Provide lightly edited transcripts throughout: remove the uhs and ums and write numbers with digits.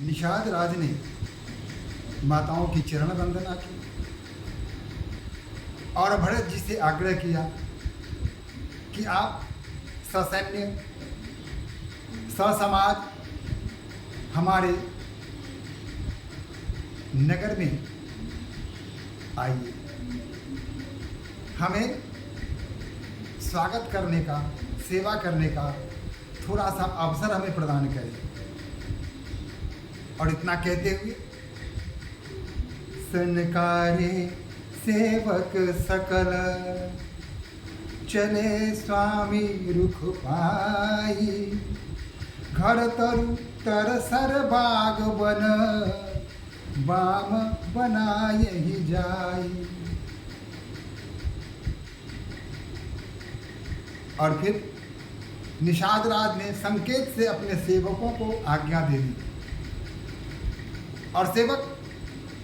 निषाद राज ने माताओं की चरण वंदना की और भरत जी से आग्रह किया कि आप ससैन्य ससमाज हमारे नगर में आइए, हमें स्वागत करने का, सेवा करने का थोड़ा सा अवसर हमें प्रदान करें। और इतना कहते हुए सनकारे सेवक सकल, चले स्वामी रुख पाई, घर तरु तर सर बाग बन, बाम बनाए ही जाई। और फिर निषाद राज ने संकेत से अपने सेवकों को आज्ञा दे दी और सेवक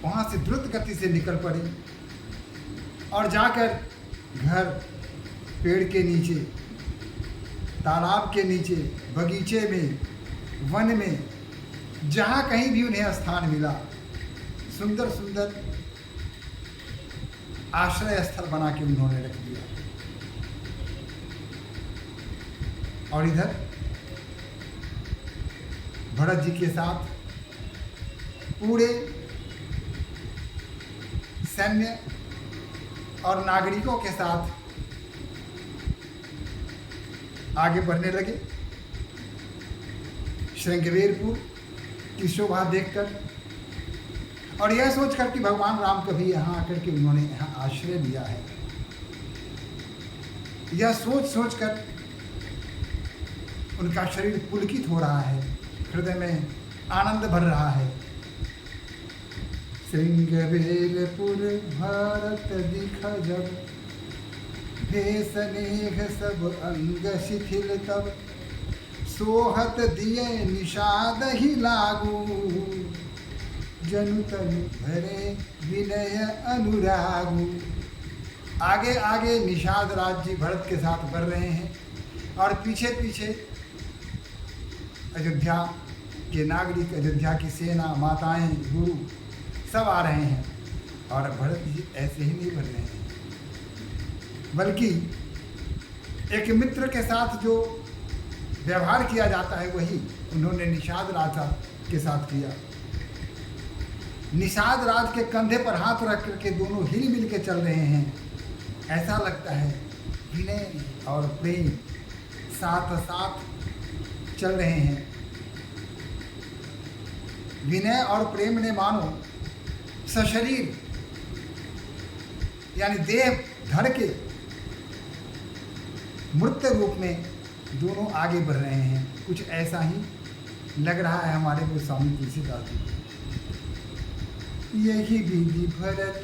वहां से द्रुत गति से निकल पड़े और जाकर घर, पेड़ के नीचे, तालाब के नीचे, बगीचे में, वन में, जहाँ कहीं भी उन्हें स्थान मिला, सुंदर सुंदर आश्रय स्थल बना के उन्होंने रख दिया। और इधर भरत जी के साथ पूरे सैन्य और नागरिकों के साथ आगे बढ़ने लगे। श्रृंगवेरपुर की शोभा देखकर और यह सोचकर कि भगवान राम कभी यहाँ आकर के उन्होंने यहाँ आश्रय लिया है, यह सोच सोचकर उनका शरीर पुलकित हो रहा है, हृदय में आनंद भर रहा है। श्रृंगवेरपुर भारत दिख जब, भेष नेघ सब अंग शिथिल तब, सोहत दिए निषाद ही लागू, जनु तनु भरे विनय अनुरागु। आगे आगे निषाद राज जी भरत के साथ बढ़ रहे हैं और पीछे पीछे अयोध्या के नागरिक, अयोध्या की सेना, माताएं, गुरु सब आ रहे हैं। और भरत जी ऐसे ही नहीं बढ़ रहे हैं, बल्कि एक मित्र के साथ जो व्यवहार किया जाता है वही उन्होंने निषाद राजा के साथ किया। निषाद राज के कंधे पर हाथ रख करके दोनों हिल मिल के चल रहे हैं। ऐसा लगता है विनय और प्रेम साथ साथ चल रहे हैं। विनय और प्रेम ने मानो सशरीर यानी देह धर के मूर्त रूप में दोनों आगे बढ़ रहे हैं। कुछ ऐसा ही लग रहा है हमारे को स्वामी तुलसीदास जी। यही विधि भरत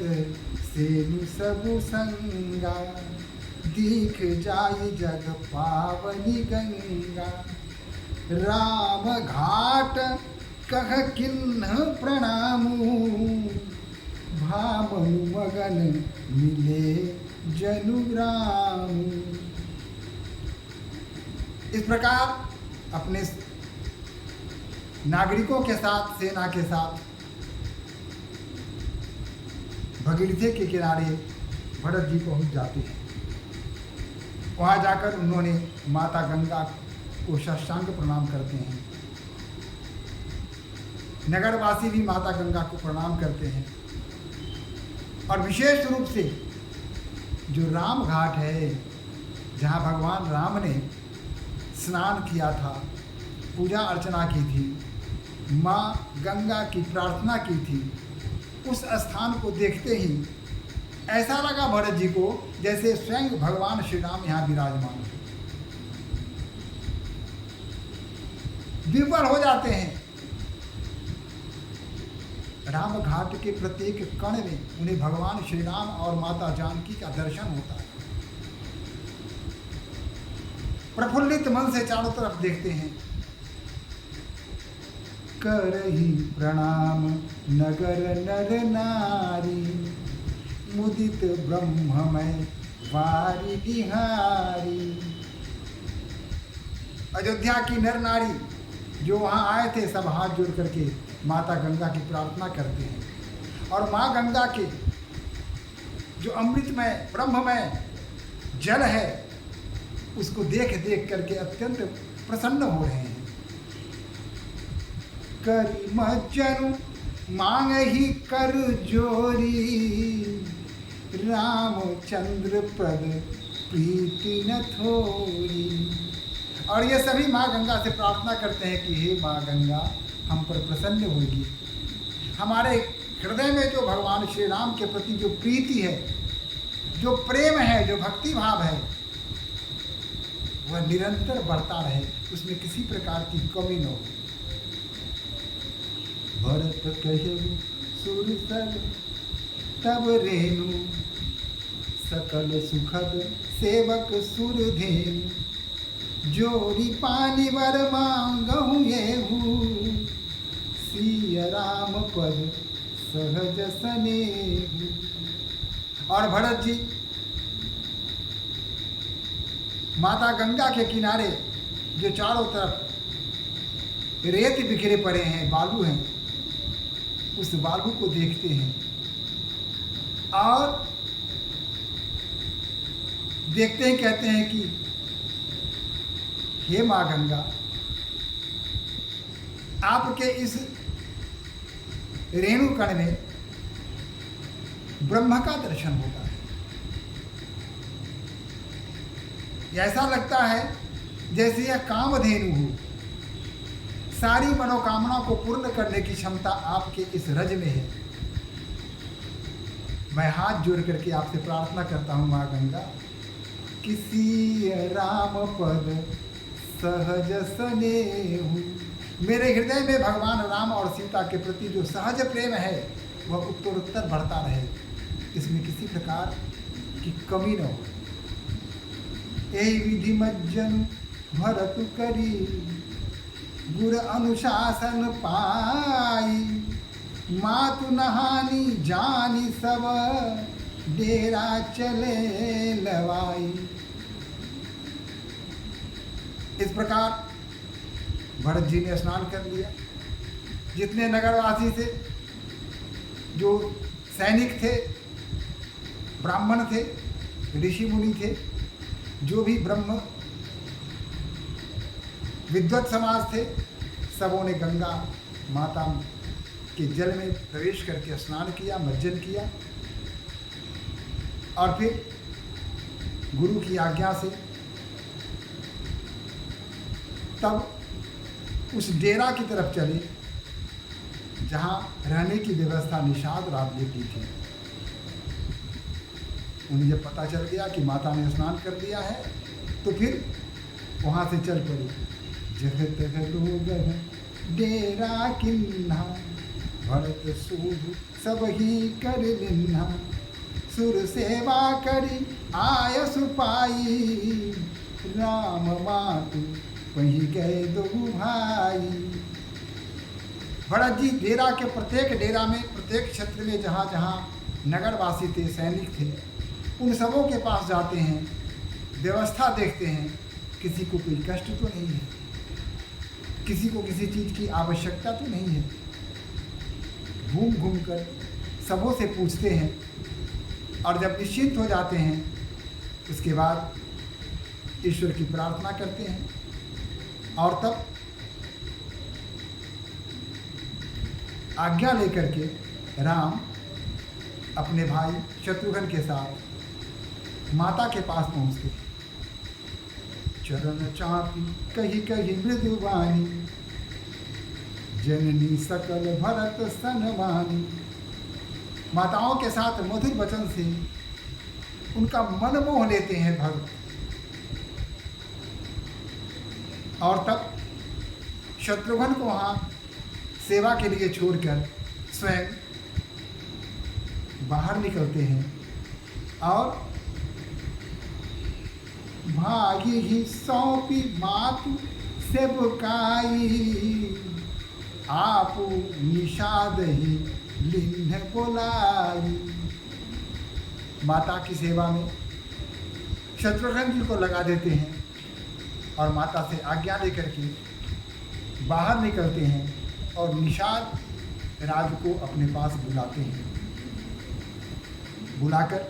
सेनु सबु संगा, दीख जाई जग पावनी गंगा, राम घाट कह किन्ह प्रणामू, भावनु मगन मिले जनु रामू। इस प्रकार अपने नागरिकों के साथ, सेना के साथ भगीरथी के किनारे भरत जी पहुंच जाते हैं। वहां जाकर उन्होंने माता गंगा को साष्टांग प्रणाम करते हैं। नगरवासी भी माता गंगा को प्रणाम करते हैं। और विशेष रूप से जो राम घाट है, जहां भगवान राम ने स्नान किया था, पूजा अर्चना की थी, माँ गंगा की प्रार्थना की थी, उस स्थान को देखते ही ऐसा लगा भरत जी को जैसे स्वयं भगवान श्री राम यहाँ विराजमान हैं। विवल हो जाते हैं। राम घाट के प्रत्येक कण में उन्हें भगवान श्री राम और माता जानकी का दर्शन होता है। प्रफुल्लित मन से चारों तरफ देखते हैं। करही प्रणाम नगर नर नारी, मुदित ब्रह्ममय वारी बिहारी। अयोध्या की नर नारी जो वहाँ आए थे सब हाथ जोड़ करके माता गंगा की प्रार्थना करते हैं। और माँ गंगा के जो अमृतमय ब्रह्ममय जल है उसको देख देख करके अत्यंत प्रसन्न हो रहे हैं। करी मज्जन मांग ही कर जोरी, रामचंद्र पद प्रीति न थोरी। और ये सभी माँ गंगा से प्रार्थना करते हैं कि हे माँ गंगा हम पर प्रसन्न होगी। हमारे हृदय में जो भगवान श्री राम के प्रति जो प्रीति है, जो प्रेम है, जो भक्ति भाव है, वह निरंतर बढ़ता रहे, उसमें किसी प्रकार की कमी न हो। भरत कहु सुरसल तब रेणु, सकल सुखद सेवक सुरधेनु। जोरी पानी वर मांगहु येहू, सिय राम पद सहज सनेहु। और भरत जी माता गंगा के किनारे जो चारों तरफ रेत बिखरे पड़े हैं, बालू हैं, उस बालू को देखते हैं और देखते हैं, कहते हैं कि हे माँ गंगा, आपके इस रेणुकण में ब्रह्म का दर्शन होता है। ऐसा लगता है जैसे यह कामधेनु हो। सारी मनोकामना को पूर्ण करने की क्षमता आपके इस रज में है। मैं हाथ जोड़ करके आपसे प्रार्थना करता हूँ माँ गंगा, किसी राम पद सहज सनेहु। मेरे हृदय में भगवान राम और सीता के प्रति जो सहज प्रेम है वह उत्तरोत्तर बढ़ता रहे, इसमें किसी प्रकार की कमी न हो। यही विधि मज्जन भरत करी, गुर अनुशासन पाई। मातु नहानी जानी सब, डेरा चले लवाई। इस प्रकार भरत जी ने स्नान कर लिया। जितने नगरवासी थे, जो सैनिक थे, ब्राह्मण थे, ऋषि मुनि थे, जो भी ब्रह्म विद्वत समाज थे, सबों ने गंगा माता के जल में प्रवेश करके स्नान किया, मज्जन किया। और फिर गुरु की आज्ञा से तब उस डेरा की तरफ चले जहाँ रहने की व्यवस्था निषाद रात ने की थी। उन्हें जब पता चल गया कि माता ने स्नान कर लिया है तो फिर वहाँ से चल पड़ी। जह तह लोग डेरा किन्हा, भरत सूद सब ही कर लिन्हा। सुर सेवा करी आय सुपाई, राम मातु वही गए दो भाई। भरत जी डेरा के प्रत्येक डेरा में, प्रत्येक क्षेत्र में जहाँ जहाँ नगरवासी थे, सैनिक थे, उन सबों के पास जाते हैं, व्यवस्था देखते हैं, किसी को कोई कष्ट तो नहीं है, किसी को किसी चीज़ की आवश्यकता तो नहीं है। घूम घूम कर सबों से पूछते हैं और जब निश्चिंत हो जाते हैं उसके बाद ईश्वर की प्रार्थना करते हैं। और तब आज्ञा लेकर के राम अपने भाई शत्रुघ्न के साथ माता के पास पहुँचते हैं। चरण चापी कही कही मृदुवानी, जननी सकल भरत सनमानी। माताओं के साथ मधुर वचन से उनका मन मोह लेते हैं भक्त। और तब शत्रुघ्न को वहाँ सेवा के लिए छोड़कर स्वयं बाहर निकलते हैं और भागी ही सौंपी मातु सेवकाई, आपू निषाद ही लिन्ह बोलाई। माता की सेवा में शत्रुघ्न जी को लगा देते हैं और माता से आज्ञा लेकर के बाहर निकलते हैं और निषाद राज को अपने पास बुलाते हैं। बुलाकर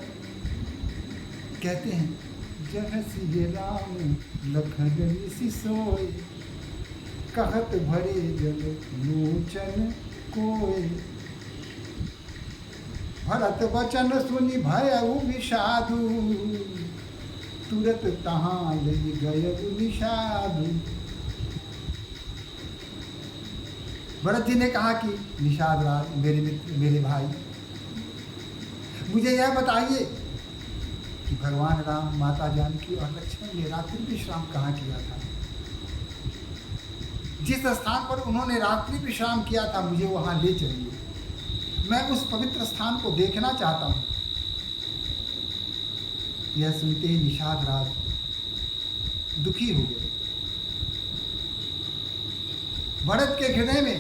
कहते हैं, जह सिय राम लखन सि सोए, कहत भरे जल लोचन कोय। भरत वचन सुनि भयउ विषादु, तुरत तहाँ लई गयउ निषादु। भरत जी ने कहा कि निषाद राज, मेरे मित्र, मेरे भाई, मुझे यह बताइए कि भगवान राम, माता जानकी और लक्ष्मण ने रात्रि विश्राम कहाँ किया था? जिस स्थान पर उन्होंने रात्रि विश्राम किया था, मुझे वहां ले चलिए, मैं उस पवित्र स्थान को देखना चाहता हूं। यह सुनते ही निषाद राज दुखी हो गए। भरत के हृदय में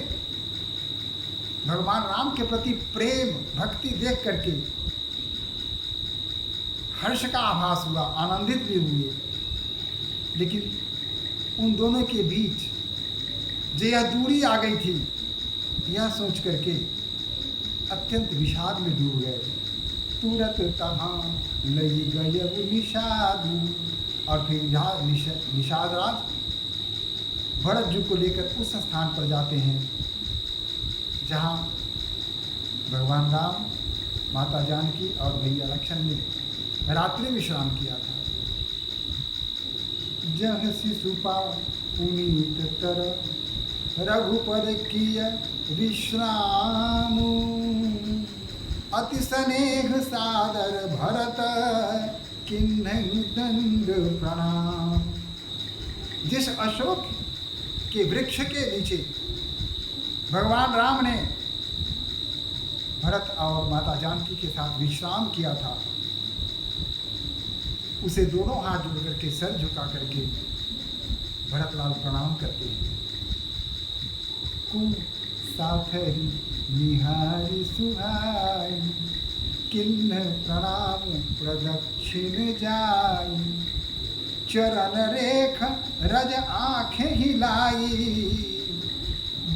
भगवान राम के प्रति प्रेम भक्ति देख करके हर्ष का आभास हुआ, आनंदित भी हुए, लेकिन उन दोनों के बीच जो यह दूरी आ गई थी, यह सोच करके अत्यंत विषाद में डूब गए। तुरत तहाँ लई गयउ निषादु। और फिर निषाद राज भरत जी को लेकर उस स्थान पर जाते हैं जहाँ भगवान राम, माता जानकी और भैया लक्ष्मण ने रात्रि विश्राम किया था। जह शिशुपा पुनीत तर, रघुपद किय विश्राम, अति स्नेह सादर भरत, किन्हु दंड प्रणाम। जिस अशोक के वृक्ष के नीचे भगवान राम ने भरत और माता जानकी के साथ विश्राम किया था, उसे दोनों हाथ जोड़ करके, सर झुका करके भरतलाल प्रणाम करते हैं। कु साथरी निहारी सुहाई, किन्ह प्रणाम प्रदक्षिण जाई, चरण रेख रज आँखें हिलाई,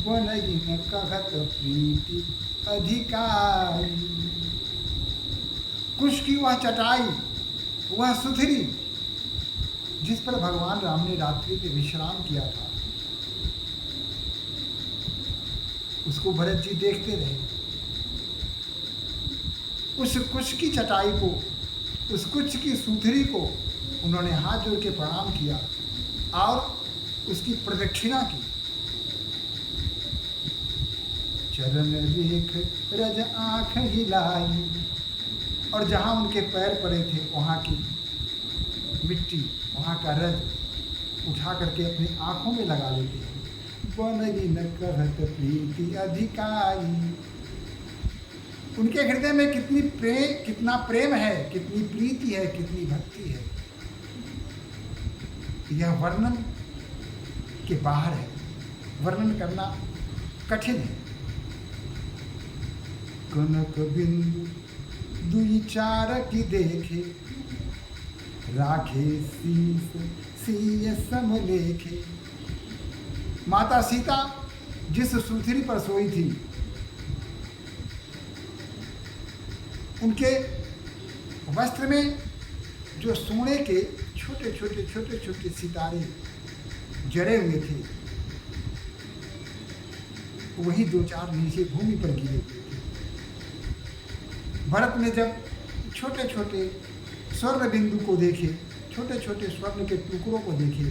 बनई न कहत प्रीति अधिकारी। कुश की वह चटाई, वह सुथरी जिस पर भगवान राम ने रात्रि में विश्राम किया था, उसको भरत जी देखते रहे। उस कुश की चटाई को, उस कुश की सुथरी को उन्होंने हाथ जोड़ के प्रणाम किया और उसकी प्रदक्षिणा की। चरण रेख रज आँख हिलाई, और जहाँ उनके पैर पड़े थे वहाँ की मिट्टी, वहाँ का रज उठा करके अपनी आँखों में लगा लेते हैं। बनई न कहत प्रीति अधिकारी। उनके हृदय में कितना प्रेम है, कितनी प्रीति है, कितनी भक्ति है, यह वर्णन के बाहर है, वर्णन करना कठिन है। कनक बिंदु दुई चार की देखे, राखे शीस सीय समलेखे। माता सीता जिस सुथरी पर सोई थी, उनके वस्त्र में जो सोने के छोटे छोटे सितारे जड़े हुए थे, वही दो चार नीचे भूमि पर गिरे हुए थे। भरत ने जब छोटे छोटे स्वर्ण बिंदु को देखे, छोटे छोटे स्वर्ण के टुकड़ों को देखे,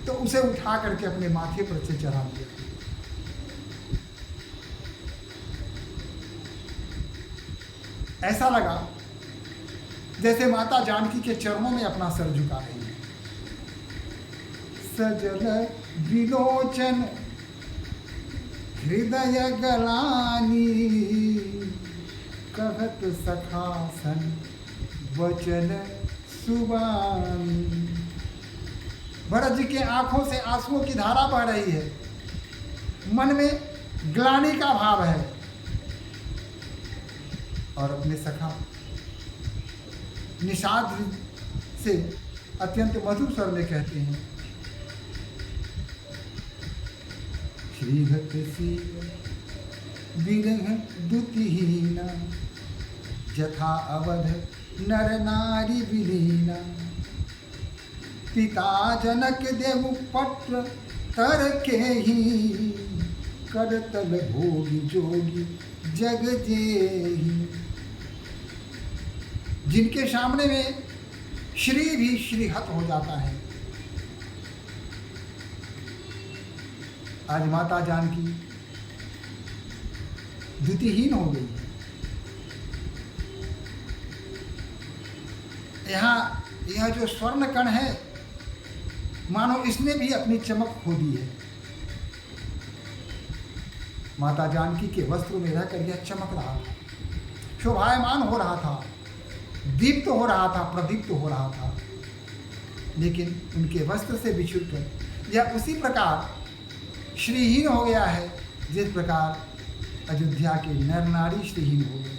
तो उसे उठा करके अपने माथे पर से चढ़ा दिया। ऐसा लगा जैसे माता जानकी के चरणों में अपना सर झुका रही है। सजल विलोचन हृदय गलानी, कहत सखासन वचन सुबानी। भरत जी के आंखों से आंसुओं की धारा बह रही है, मन में ग्लानि का भाव है, और अपने सखा निषाद से अत्यंत मधुर स्वर में कहते हैं, श्रीहत सीय विरह दुतिहीना, जथा अवध नर नारी विलीना। पिता जनक देव पत्र तर के ही, करतल भोगी जोगी जग जेहि। जिनके सामने में श्री भी श्रीहत हो जाता है। आज माता जानकी द्युतिहीन हो गई है। यहाँ यह जो स्वर्ण कण है, मानो इसने भी अपनी चमक खो दी है। माता जानकी के वस्त्र में रहकर यह चमक रहा था, शोभायमान हो रहा था, दीप्त हो रहा था, प्रदीप्त हो रहा था। लेकिन उनके वस्त्र से बिछुड़कर यह उसी प्रकार श्रीहीन हो गया है जिस प्रकार अयोध्या के नर नारी श्रीहीन हो गए।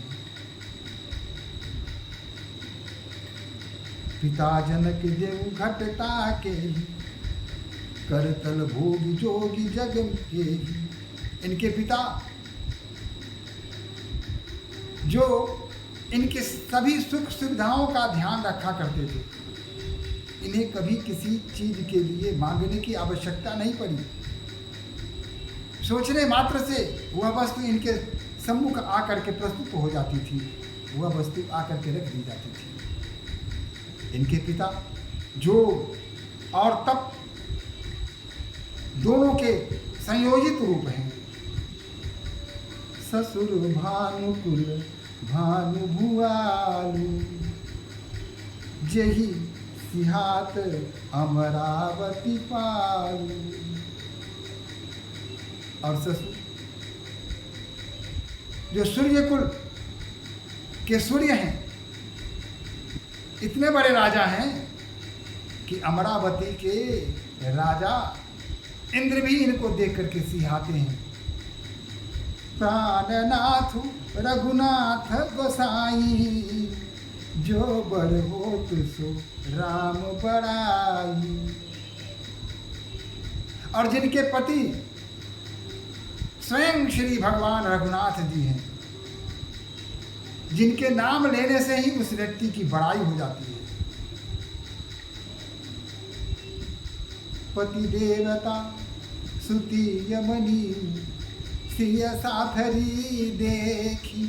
पिता जनक देव घटता के, करतल भोगी जोगी जग के। इनके पिता जो इनके सभी सुख सुविधाओं का ध्यान रखा करते थे, इन्हें कभी किसी चीज के लिए मांगने की आवश्यकता नहीं पड़ी। सोचने मात्र से वह वस्तु इनके सम्मुख आकर के प्रस्तुत हो जाती थी, वह वस्तु आकर के रख दी जाती थी। इनके पिता जो और तप दोनों के संयोजित रूप हैं। ससुर भानुकुल भानु भुआलु, जही सिहात अमरावती पालू। और ससुर जो सूर्यकुल के सूर्य हैं, इतने बड़े राजा हैं कि अमरावती के राजा इंद्र भी इनको देख करके सिहाते हैं। प्राणनाथ रघुनाथ गोसाई, जो बड़ हो सो राम बड़ाई। और जिनके पति स्वयं श्री भगवान रघुनाथ जी हैं, जिनके नाम लेने से ही उस व्यक्ति की बड़ाई हो जाती है। पति देवता सुति यमनी, सिय साथरी देखी।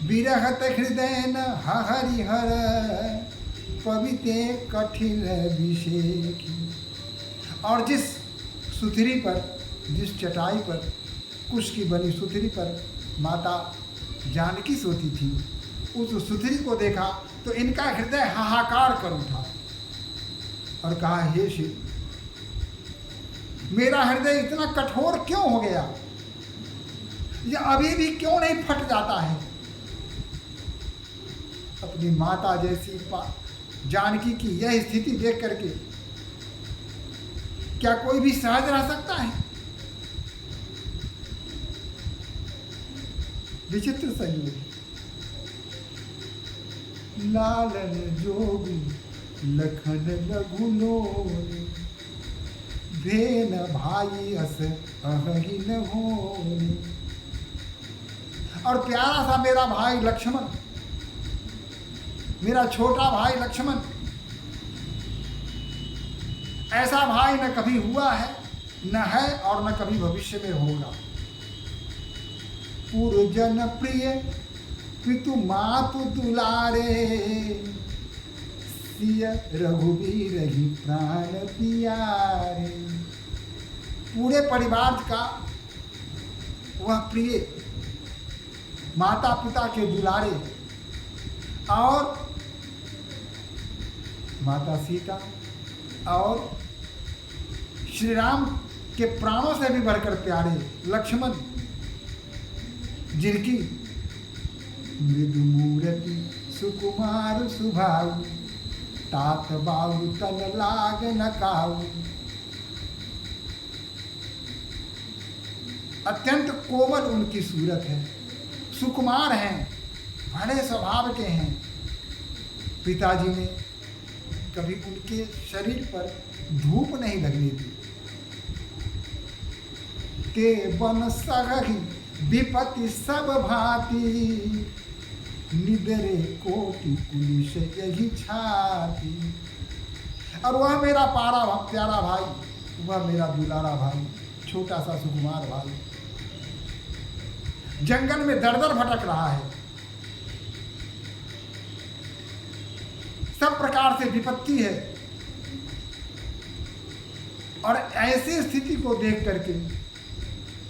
विरहत हृदय न हरिहर, पविते कठिन विषेखी। और जिस सुथरी पर, जिस चटाई पर, कुश की बनी सुथरी पर माता जानकी सोती थी, उस सुथरी को देखा तो इनका हृदय हाहाकार कर उठा और कहा, हे शिव, मेरा हृदय इतना कठोर क्यों हो गया? यह अभी भी क्यों नहीं फट जाता है? अपनी माता जैसी जानकी की यह स्थिति देख करके क्या कोई भी सहज रह सकता है? विचित्र संयोग। लालन जोगु लखन लघुनोने, भेन भाई अस अहि न होने। और प्यारा सा मेरा भाई लक्ष्मण, मेरा छोटा भाई लक्ष्मण, ऐसा भाई न कभी हुआ है, न है और न कभी भविष्य में होगा। पूर्व जन प्रिय पितु मातु दुलारे, सिय रघुवीर ही प्राण पियारे। पूरे परिवार का वह प्रिय, माता पिता के दुलारे और माता सीता और श्री राम के प्राणों से भी बढ़कर प्यारे लक्ष्मण, जिनकी मृदु मूर्ति सुकुमार सुभाऊ, तात बाऊ तन लाग न काऊ। अत्यंत कोमल उनकी सूरत है, सुकुमार हैं, बड़े स्वभाव के हैं। पिताजी ने कभी उनके शरीर पर धूप नहीं लगने दी। ते बन सगही विपत्ति सब भांति, निदरे कोटि पुलिस यही छाती। और वह मेरा प्यारा भाई, वह मेरा दुलारा भाई, छोटा सा सुकुमार भाई जंगल में दर दर भटक रहा है। सब प्रकार से विपत्ति है और ऐसी स्थिति को देख करके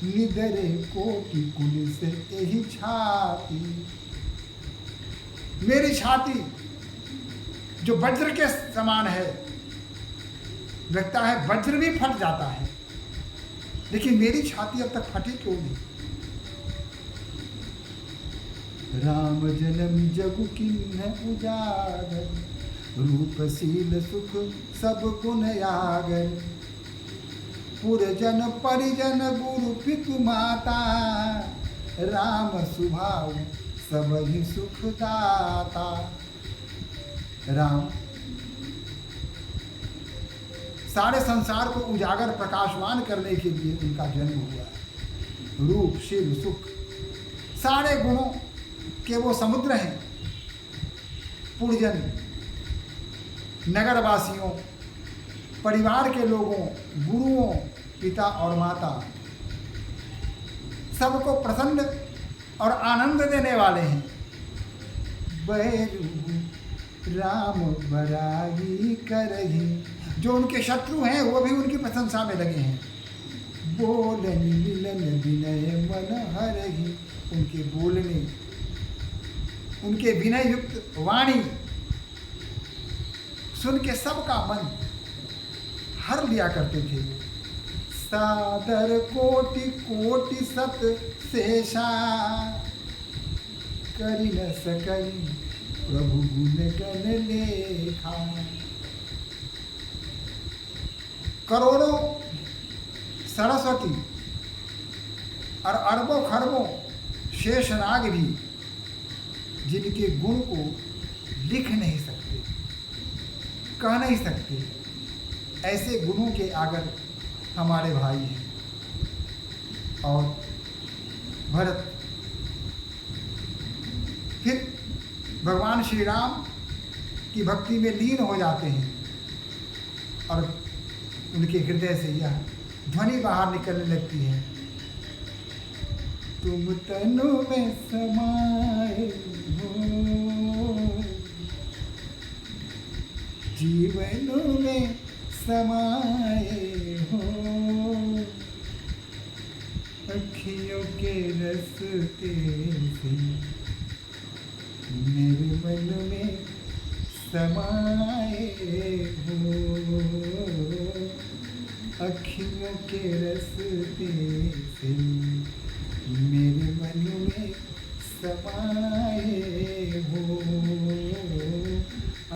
निदरे कोटि पुलिस यही छाती, मेरी छाती जो वज्र के समान है, लगता है वज्र भी फट जाता है, लेकिन मेरी छाती अब तक फटी क्यों नहीं। राम जन्म जगु किन्ह उजागर, रूपशील सुख सब गुण यागर, पुरजन परिजन गुरु पितु माता, राम सुभाव सब ही सुख दाता। राम सारे संसार को उजागर प्रकाशवान करने के लिए उनका जन्म हुआ है। रूप शील सुख सारे गुणों के वो समुद्र हैं। पुरजन नगरवासियों, परिवार के लोगों, गुरुओं, पिता और माता सबको प्रसन्न और आनंद देने वाले हैं। बैरू राम बराई करही, जो उनके शत्रु हैं वो भी उनकी प्रशंसा में लगे हैं। बोलन मिलन विनय मन हरहि, उनके बोलने, उनके विनय युक्त वाणी सुन के सबका मन हर लिया करते थे। सादर कोटि कोटि सत शेषा, करि न सकई प्रभु गुण गण लेखा। करोड़ों सरस्वती और अरबों खरबों शेषनाग भी जिनके गुण को लिख नहीं सकते, कह नहीं सकते, ऐसे गुणों के आगर हमारे भाई हैं। और भरत फिर भगवान श्री राम की भक्ति में लीन हो जाते हैं और उनके हृदय से यह ध्वनि बाहर निकलने लगती है। तुम तनु में समाए हो, जीवन में समाए हो, अखियों के रस्ते से मेरे मन में समाए हो, अखियों के रस्ते से मेरे मन में समाए हो।